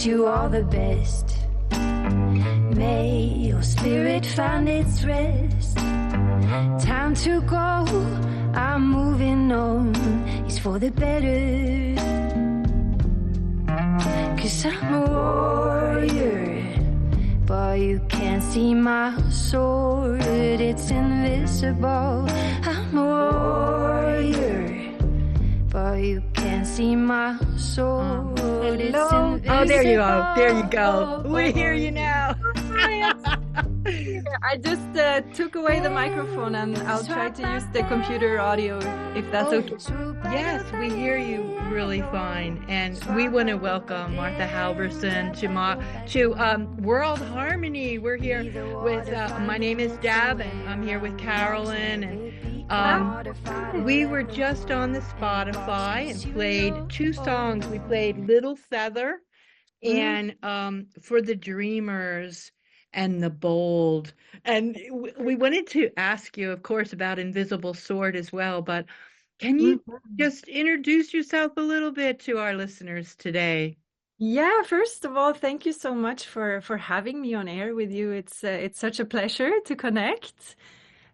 wish you all the best. May your spirit find its rest. Time to go, I'm moving on. It's for the better. 'Cause I'm a warrior, but you can't see my sword. It's invisible. I'm a warrior, but you can't see my sword. Hello. Oh, there you go. There you go. We hear you now. I just took away the microphone and I'll try to use the computer audio if that's okay. Yes, we hear you really fine. And we want to welcome Marthe Halvorsen to World Harmony. We're here with, my name is Deb, and I'm here with Carolyn. And we were just on the Spotify and played two songs. We played Little Feather and For the Dreamers and The Bold. And we wanted to ask you, of course, about Invisible Sword as well, but can you just introduce yourself a little bit to our listeners today? Yeah, first of all, thank you so much for having me on air with you. It's such a pleasure to connect.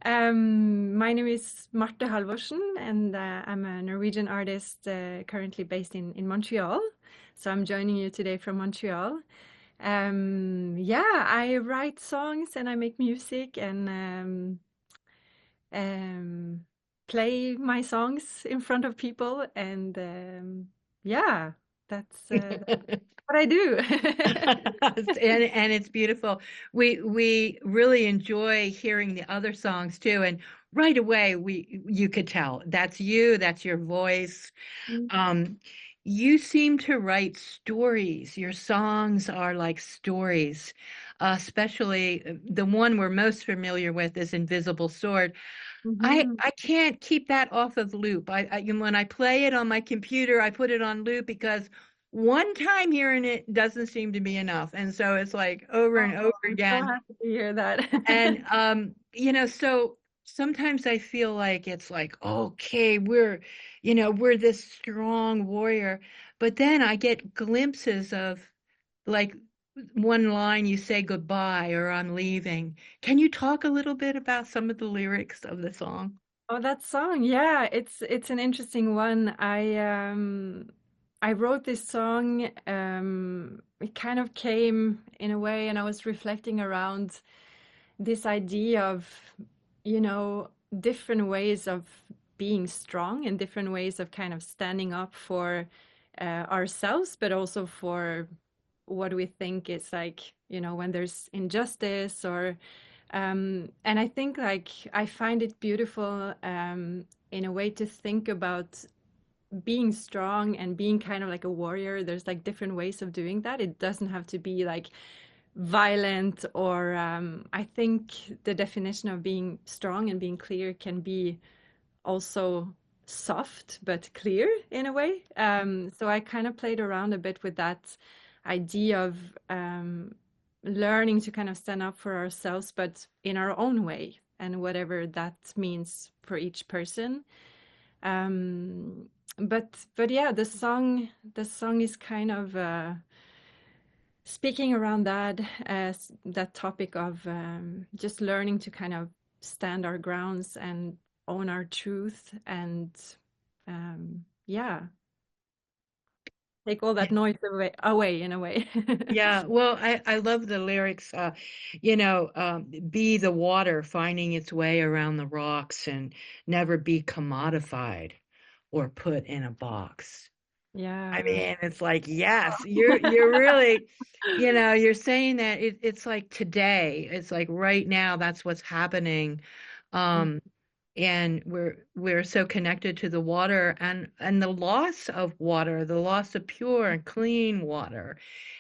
My name is Marthe Halvorsen, and I'm a Norwegian artist currently based in Montreal. So I'm joining you today from Montreal. Yeah, I write songs and I make music and play my songs in front of people, and yeah, that's what I do. And it's beautiful. We really enjoy hearing the other songs too, and right away you could tell that's you, that's your voice. You seem to write stories. Your songs are like stories, especially the one we're most familiar with is Invisible Sword. I can't keep that off of loop. When I play it on my computer, I put it on loop because one time hearing it doesn't seem to be enough. And so it's like over and over again. I'm so happy to hear that. And so sometimes I feel like it's like, okay, we're this strong warrior. But then I get glimpses of like one line, you say goodbye or I'm leaving. Can you talk a little bit about some of the lyrics of the song? Oh, that song, yeah, it's an interesting one. I wrote this song. It kind of came in a way, and I was reflecting around this idea of, different ways of being strong and different ways of kind of standing up for ourselves, but also for what we think is like, when there's injustice or and I think like I find it beautiful in a way to think about being strong and being kind of like a warrior. There's like different ways of doing that. It doesn't have to be like violent or I think the definition of being strong and being clear can be also soft but clear in a way. So I kind of played around a bit with that idea of learning to kind of stand up for ourselves, but in our own way, and whatever that means for each person. But yeah, the song is kind of speaking around that that topic of just learning to kind of stand our grounds and own our truth and yeah, take all that noise away in a way. Yeah, well, I love the lyrics, be the water finding its way around the rocks and never be commodified or put in a box. Yeah. I mean, it's like, yes, you're really, you're saying that it's like today, it's like right now, that's what's happening. And we're so connected to the water and the loss of water, the loss of pure and clean water.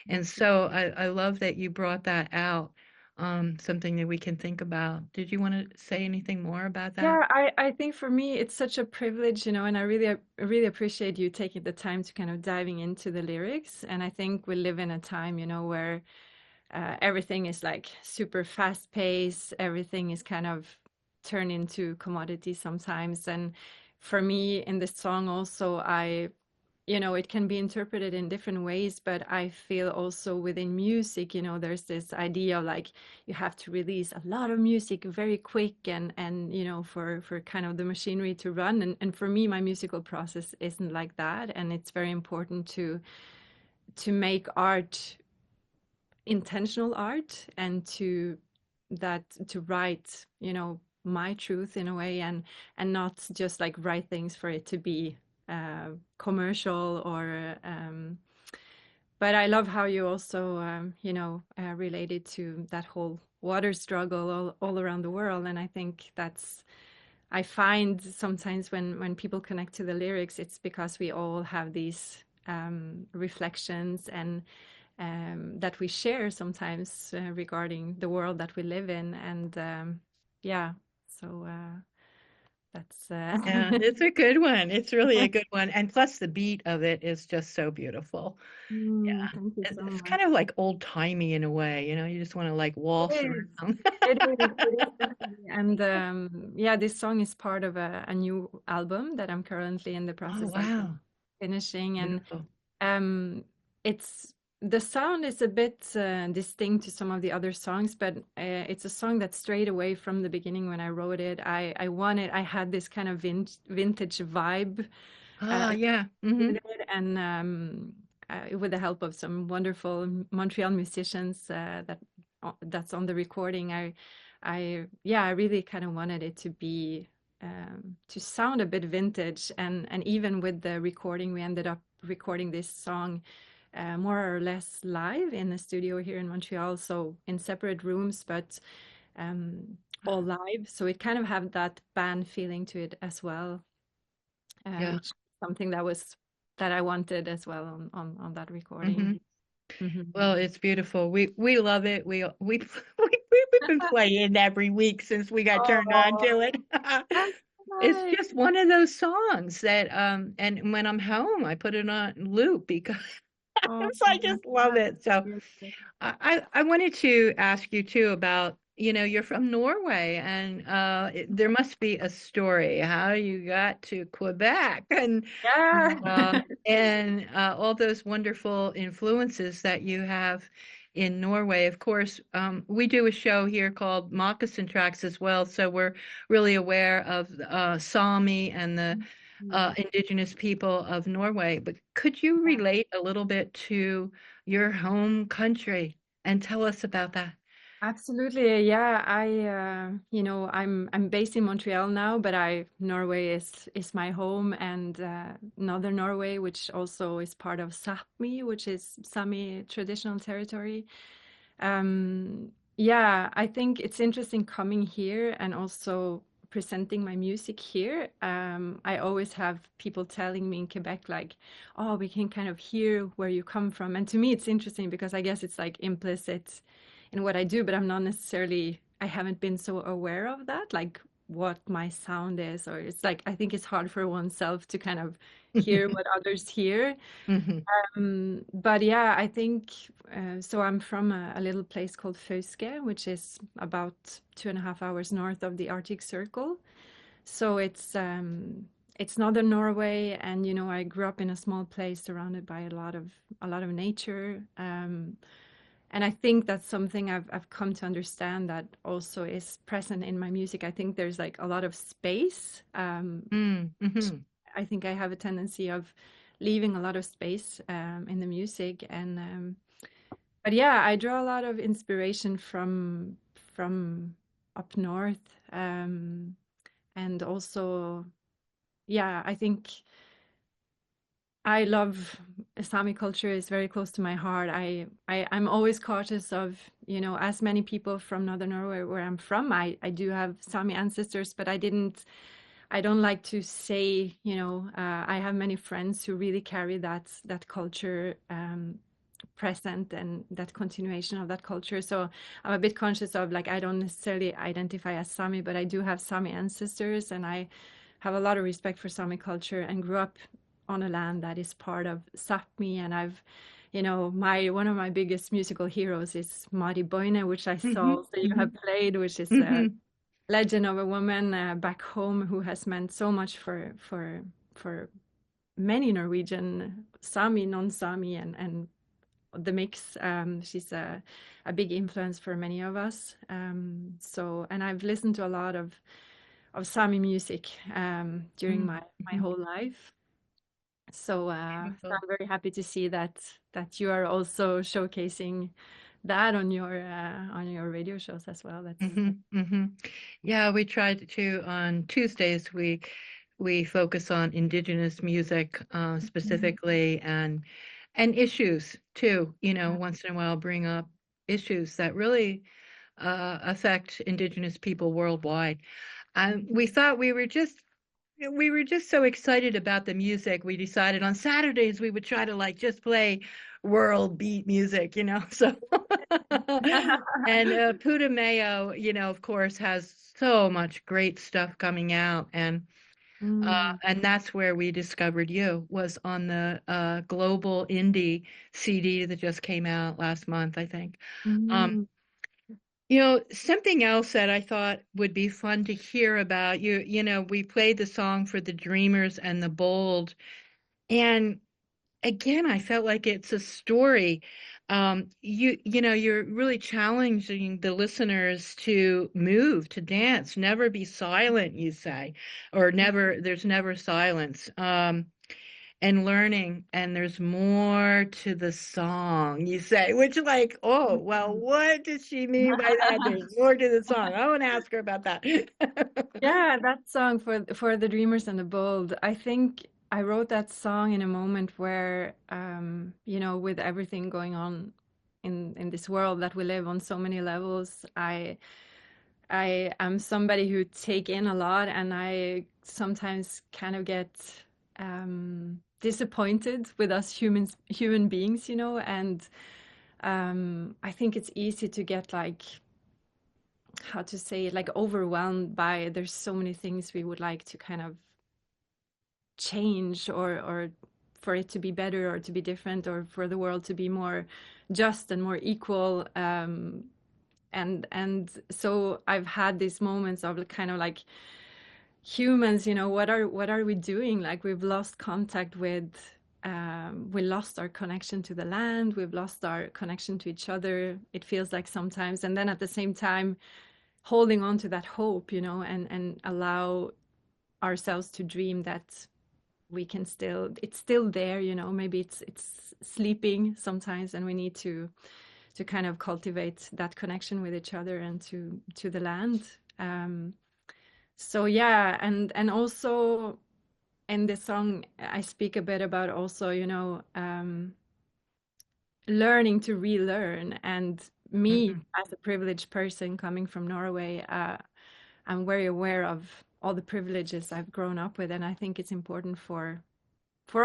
And so I love that you brought that out, something that we can think about. Did you want to say anything more about that? Yeah, I think for me it's such a privilege, and I really appreciate you taking the time to kind of diving into the lyrics. And I think we live in a time, where everything is like super fast paced, everything is kind of turned into commodity sometimes. And for me in this song also, I you know, it can be interpreted in different ways, but I feel also within music, you know, there's this idea of like you have to release a lot of music very quick and you know, for kind of the machinery to run. And for me, my musical process isn't like that. And it's very important to make art intentional art and to write, you know, my truth in a way and not just like write things for it to be commercial or but I love how you also you know, related to that whole water struggle all around the world. And I think that's, I find sometimes when people connect to the lyrics, it's because we all have these reflections and that we share sometimes regarding the world that we live in. And yeah, so that's Yeah, it's a good one. It's really a good one. And plus the beat of it is just so beautiful. Yeah. thank you so It's much. kind of like old-timey in a way, you know, you just want to like waltz It is. around. It is definitely. And yeah, this song is part of a new album that I'm currently in the Oh, process of wow. finishing. And Beautiful. it's the sound is a bit distinct to some of the other songs, but it's a song that strayed away from the beginning when I wrote it. I had this kind of vintage vibe Oh, yeah. Hmm. with it, and with the help of some wonderful Montreal musicians that's on the recording. Yeah, I really kind of wanted it to be to sound a bit vintage, and even with the recording, we ended up recording this song more or less live in the studio here in Montreal, so in separate rooms, but all live. So it kind of had that band feeling to it as well, Yeah. which is something that I wanted as well on that Hmm. recording. Mhm. Well, it's beautiful. We love it. We've been playing every week since we got turned on to Oh, it. that's It's nice. just one of those songs that and when I'm home I put it on loop because Oh, I just love that's it. So beautiful. I wanted to ask you too about, you know, you're from Norway and there must be a story how you got to Quebec Yeah. all those wonderful influences that you have in Norway. Of course, we do a show here called Moccasin Tracks as well, so we're really aware of Sami and the indigenous people of Norway. But could you relate a little bit to your home country and tell us about that? Absolutely. Yeah, you know, I'm based in Montreal now, but Norway is my home, and Northern Norway, which also is part of Sápmi, which is Sami traditional territory. Yeah, I think it's interesting coming here and also presenting my music here. I always have people telling me in Quebec, like, oh, we can kind of hear where you come from. And to me, it's interesting because I guess it's like implicit in what I do, but I'm not necessarily, I haven't been so aware of that, like what my sound is, or it's like, I think it's hard for oneself to kind of hear what others hear. Hmm. But yeah, I think so. I'm from a little place called Fauske, which is about 2.5 hours north of the Arctic Circle. So it's northern Norway, and you know, I grew up in a small place surrounded by a lot of nature. And I think that's something I've come to understand that also is present in my music. I think there's like a lot of space. Mm-hmm. I think I have a tendency of leaving a lot of space in the music, and but yeah, I draw a lot of inspiration from up north, and also yeah, I think I love Islamic culture is very close to my heart. I'm always cautious of, you know, as many people from Northern Norway where I'm from, I do have Sami ancestors, but I don't like to say, you know, I have many friends who really carry that culture present and that continuation of that culture. So I'm a bit conscious of like I don't necessarily identify as Sami, but I do have Sami ancestors, and I have a lot of respect for Sami culture and grew up on a land that is part of Sápmi. And I've, you know, my one of my biggest musical heroes is Mari Boine, which I Hmm. saw that you have played, which is a Hmm. legend of a woman back home who has meant so much for many Norwegian, Sami, non-Sami, and the mix. She's a big influence for many of us. So, and I've listened to a lot of Sami music during my Mhm. whole life. So, so Beautiful. I'm very happy to see that you are also showcasing that on your radio shows as well. That's Yeah, we tried to on Tuesdays we focus on indigenous music Mhm. specifically and issues too. You know, Yeah. once in a while bring up issues that really affect indigenous people worldwide. And we thought we were just so excited about the music. We decided on Saturdays we would try to like just play world beat music, you know. So and Putumayo, you know, of course, has so much great stuff coming out, Mm, and that's where we discovered you was on the global indie CD that just came out last month, I think. Um, mm, you know, something else that I thought would be fun to hear about you, you know, we played the song for the Dreamers and the Bold, and again, I felt like it's a story. You know, you're really challenging the listeners to move, to dance, never be silent, you say, or there's never silence. And learning, and there's more to the song, you say, which like, oh, well, mm. what does she mean by that? There's more to the song. I want to ask her about that. Yeah, that song for the Dreamers and the Bold. I think I wrote that song in a moment where, you know, with everything going on in this world that we live on so many levels, I am somebody who take in a lot, and I sometimes kind of get disappointed with us human beings, you know, and I think it's easy to get like, how to say it, like overwhelmed by there's so many things we would like to kind of change, or for it to be better or to be different, or for the world to be more just and more equal. And so I've had these moments of kind of like, humans, you know, what are we doing? Like, we've lost contact with, we lost our connection to the land, we've lost our connection to each other, it feels like sometimes. And then at the same time, holding on to that hope, you know, and allow ourselves to dream that we can still, it's still there, you know, maybe it's sleeping sometimes, and we need to kind of cultivate that connection with each other and to the land. So yeah, and also in the song I speak a bit about also, you know, learning to relearn. And me Mhm, as a privileged person coming from Norway, I'm very aware of all the privileges I've grown up with, and I think it's important for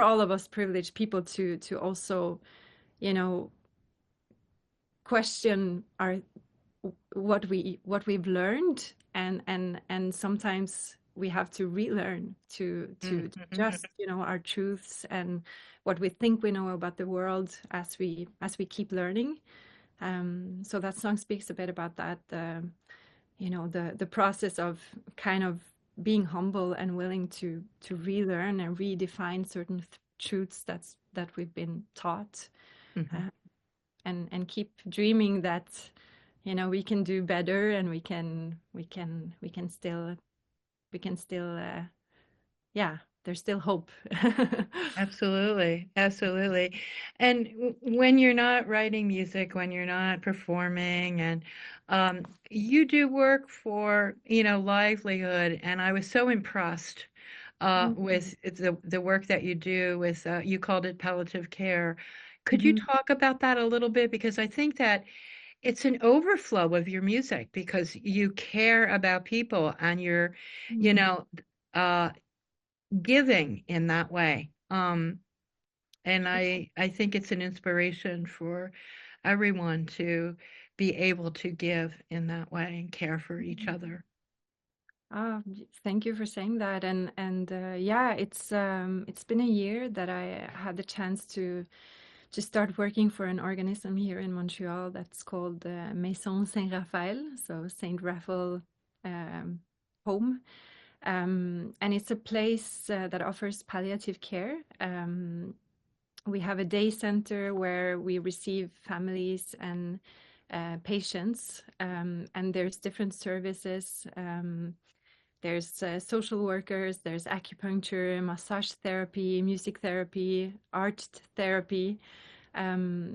all of us privileged people to also, you know, question our what we've learned, and sometimes we have to relearn to mhm. just, you know, our truths and what we think we know about the world as we keep learning. So that song speaks a bit about that, you know, the process of kind of being humble and willing to relearn and redefine certain truths that we've been taught, Mhm. uh, and keep dreaming that, you know, we can do better, and we can still yeah, there's still hope. Absolutely, absolutely. And when you're not writing music, when you're not performing, and you do work for, you know, livelihood, and I was so impressed Mhm. with the work that you do with you called it palliative care. Could you Mhm. talk about that a little bit? Because I think that it's an overflow of your music because you care about people and you're, you Mhm. know, uh, giving in that way. And I think it's an inspiration for everyone to be able to give in that way and care for each Mhm. other. Thank you for saying that. And yeah, it's been a year that I had the chance to start working for an organism here in Montreal that's called Maison Saint Raphael, so Saint Raphael um, Home. And it's a place that offers palliative care. We have a day center where we receive families and patients, and there's different services. There's social workers, there's acupuncture, massage therapy, music therapy, art therapy.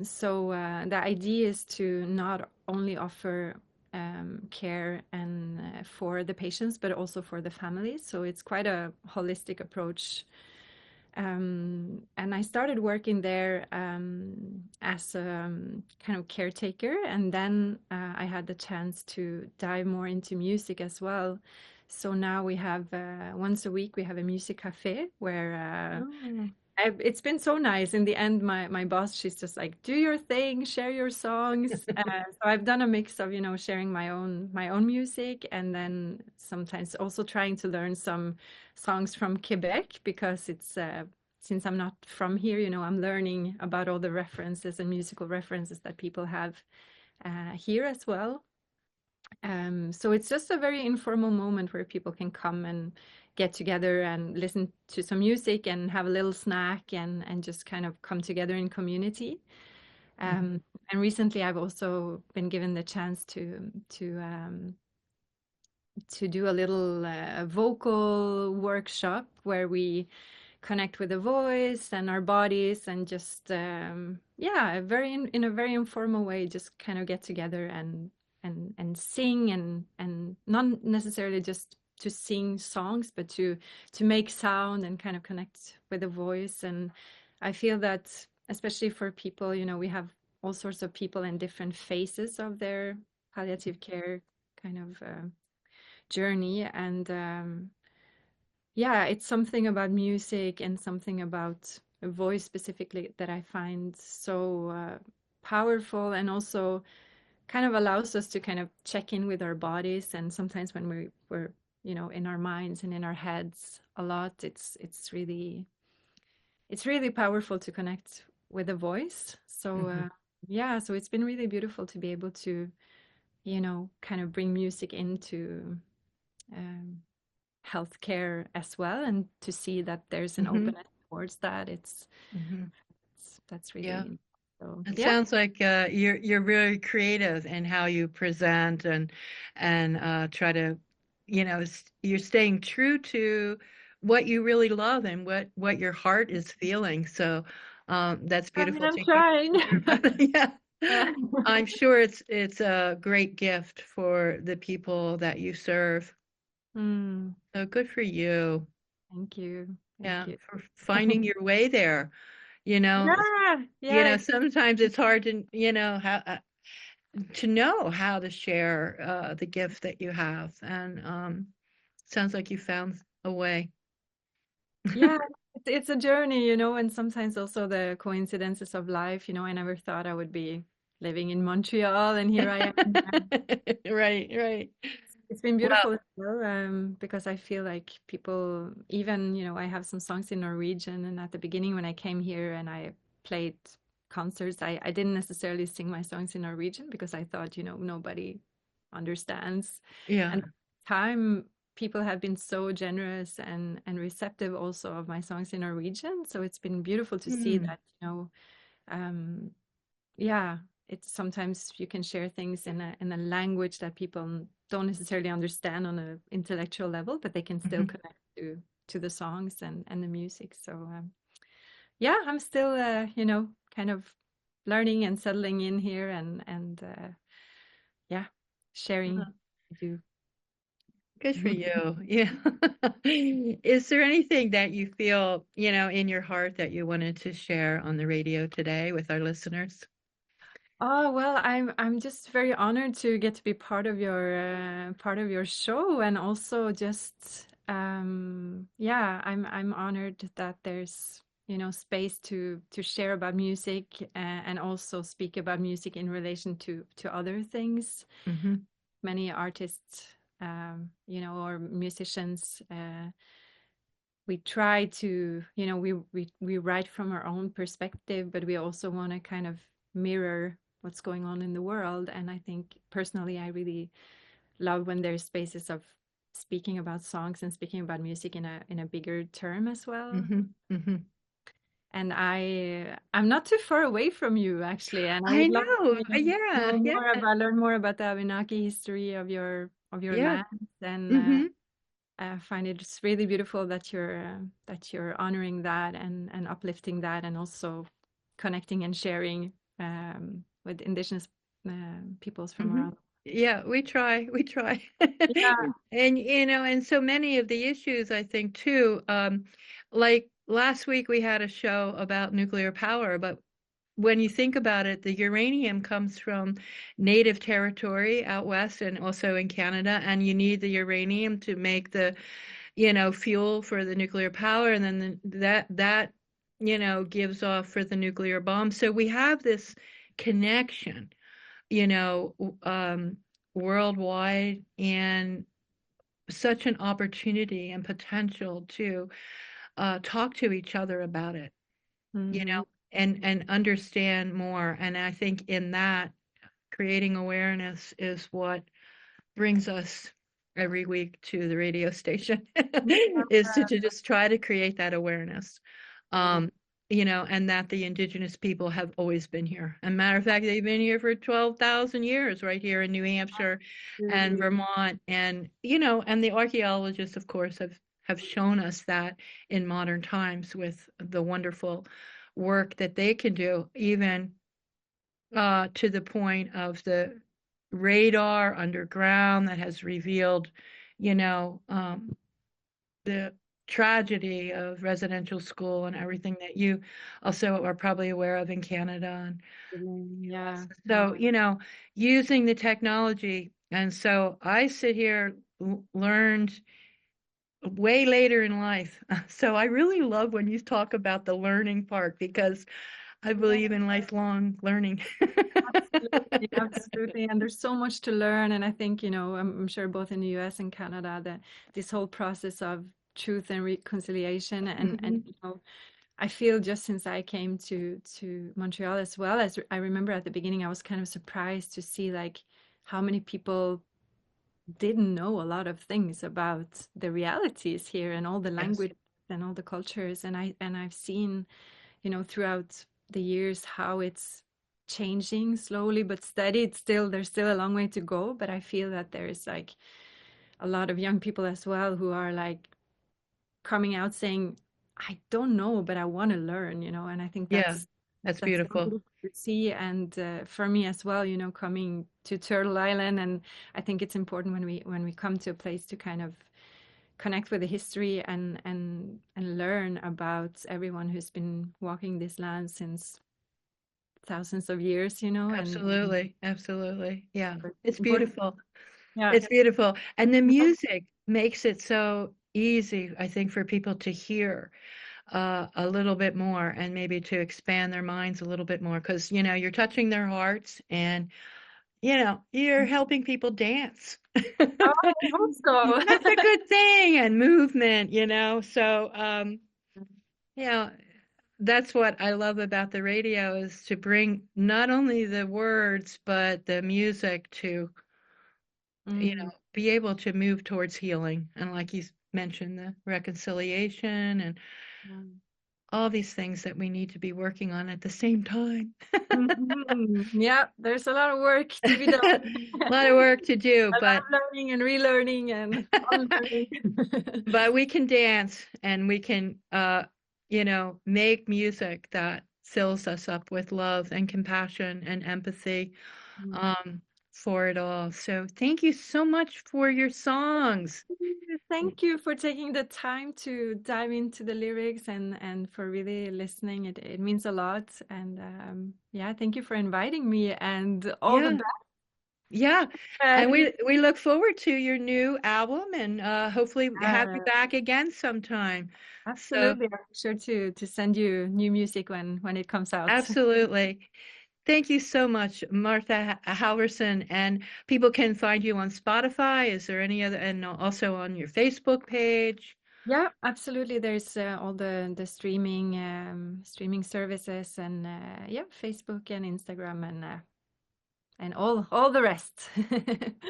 So the idea is to not only offer care and for the patients, but also for the families. So it's quite a holistic approach. And I started working there as a kind of caretaker, and then I had the chance to dive more into music as well. So now we have once a week we have a music cafe where Oh. it's been so nice. In the end, my boss, she's just like, do your thing, share your songs. So I've done a mix of, sharing my own music, and then sometimes also trying to learn some songs from Quebec, because it's since I'm not from here, I'm learning about all the references and musical references that people have here as well. So it's just a very informal moment where people can come and get together and listen to some music and have a little snack and just kind of come together in community. And recently, I've also been given the chance to do a little vocal workshop where we connect with the voice and our bodies, and just in a very informal way, just kind of get together and sing, and not necessarily just to sing songs, but to make sound and kind of connect with the voice. And I feel that especially for people, we have all sorts of people in different phases of their palliative care kind of journey. And yeah, it's something about music and something about a voice specifically that I find so powerful, and also kind of allows us to kind of check in with our bodies. And sometimes when we're in our minds and in our heads a lot, it's really powerful to connect with the voice. So yeah, so it's been really beautiful to be able to kind of bring music into um, healthcare as well, and to see that there's an openness towards that. That's Yeah. really so. It Yeah. sounds like you're very creative in how you present and try to, you're staying true to what you really love and what your heart is feeling. So that's I mean, beautiful I'm to trying. hear. Yeah, Yeah. I'm sure it's a great gift for the people that you serve. Mm, So good for you. thank you. Thank Yeah, you. for finding your way there. You know, Yeah. Yeah. sometimes it's hard to, to know how to share the gift that you have. And sounds like you found a way. Yeah. It's a journey, and sometimes also the coincidences of life. I never thought I would be living in Montreal, and here I am. Right, right. It's been Well, beautiful as well, because I feel like people, even, I have some songs in Norwegian, and at the beginning when I came here and I played concerts, I didn't necessarily sing my songs in Norwegian because I thought, nobody understands. yeah. And time people have been so generous and receptive also of my songs in Norwegian. So it's been beautiful to see Hmm. that, um, yeah, it's sometimes you can share things in a language that people don't necessarily understand on an intellectual level, but they can still Mhm. connect to the songs and the music. So yeah, I'm still kind of learning and settling in here, and yeah, sharing Uh, I do. Good for you. Yeah. Is there anything that you feel, in your heart that you wanted to share on the radio today with our listeners? Oh, well, I'm just very honored to get to be part of your show, and also just yeah, I'm honored that there's space to share about music, and also speak about music in relation to other things. Hmm. Many artists, or musicians, we try to, we write from our own perspective, but we also want to kind of mirror what's going on in the world. And I think personally, I really love when there's spaces of speaking about songs and speaking about music in a bigger term as well. And I'm not too far away from you actually, and I I would love know. to Yeah. know Yeah. more about learn more about the Abenaki history of your Yeah. land, and Hmm. I find it just really beautiful that you're honoring that and uplifting that, and also connecting and sharing with indigenous peoples from Hmm. around. Yeah, we try. We try. Yeah. And and so many of the issues I think too, like last week we had a show about nuclear power, but when you think about it, the uranium comes from native territory out west and also in Canada, and you need the uranium to make the, fuel for the nuclear power, and then that gives off for the nuclear bomb. So we have this connection, you know, worldwide, and such an opportunity and potential to talk to each other about it, Hmm. and understand more. And I think in that, creating awareness is what brings us every week to the radio station, is to just try to create that awareness. Um, and that the indigenous people have always been here. And matter of fact, they've been here for 12,000 years right here in New Hampshire and Absolutely. Vermont. And, and the archaeologists, of course, have shown us that in modern times with the wonderful work that they can do, even to the point of the radar underground that has revealed, you know, the tragedy of residential school and everything that you also are probably aware of in Canada and US. Yeah. So, No. using the technology. And so I sit here, learned way later in life. So I really love when you talk about the learning part, because I believe in lifelong learning. Absolutely, absolutely. And there's so much to learn. And I think, I'm sure both in the US and Canada that this whole process of truth and reconciliation and Mhm. I feel just since I came to Montreal as well, as I remember at the beginning, I was kind of surprised to see like how many people didn't know a lot of things about the realities here and all the Yes. language and all the cultures. And I've seen throughout the years how it's changing slowly but steady. There's still a long way to go, but I feel that there's like a lot of young people as well who are like coming out saying, I don't know, but I want to learn, and I think Yeah, that's that's that's so beautiful. beautiful to see. And for me as well, coming to Turtle Island, and I think it's important when we come to a place to kind of connect with the history and learn about everyone who's been walking this land since thousands of years, and Absolutely. Absolutely. Yeah. it's It's important. beautiful. Yeah. It's beautiful. And the music makes it so easy, I think, for people to hear a little bit more, and maybe to expand their minds a little bit more, because, you're touching their hearts, and, you're helping people dance. Oh, I hope so. That's a good thing. And movement, So, you know, that's what I love about the radio, is to bring not only the words but the music to, Mm, be able to move towards healing. And like you mentioned, the reconciliation and mm. all these things that we need to be working on at the same time. Mhm. Yeah, there's a lot of work to be done. A lot of work to do, A lot but of learning and relearning and unlearning. but we can dance, and we can make music that fills us up with love and compassion and empathy, Mm. um, for it all. So thank you so much for your songs. Thank you for taking the time to dive into the lyrics and for really listening. It means a lot. And yeah, thank you for inviting me and all the Yeah, best. yeah. And And we look forward to your new album, and hopefully have you uh, back again sometime. So absolutely, I'm sure to send you new music when it comes out. absolutely. Thank you so much, Martha Halvorsen. And people can find you on Spotify. Is there any other, and also on your Facebook page? Yeah, absolutely. There's all the streaming services and yeah, Facebook and Instagram and and all the rest.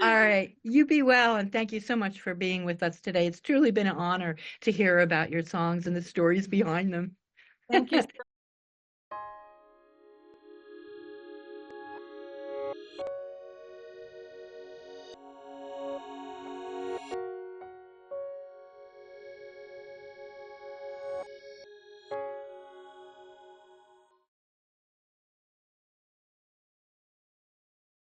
All right. You be well, and thank you so much for being with us today. It's truly been an honor to hear about your songs and the stories behind them. Thank you so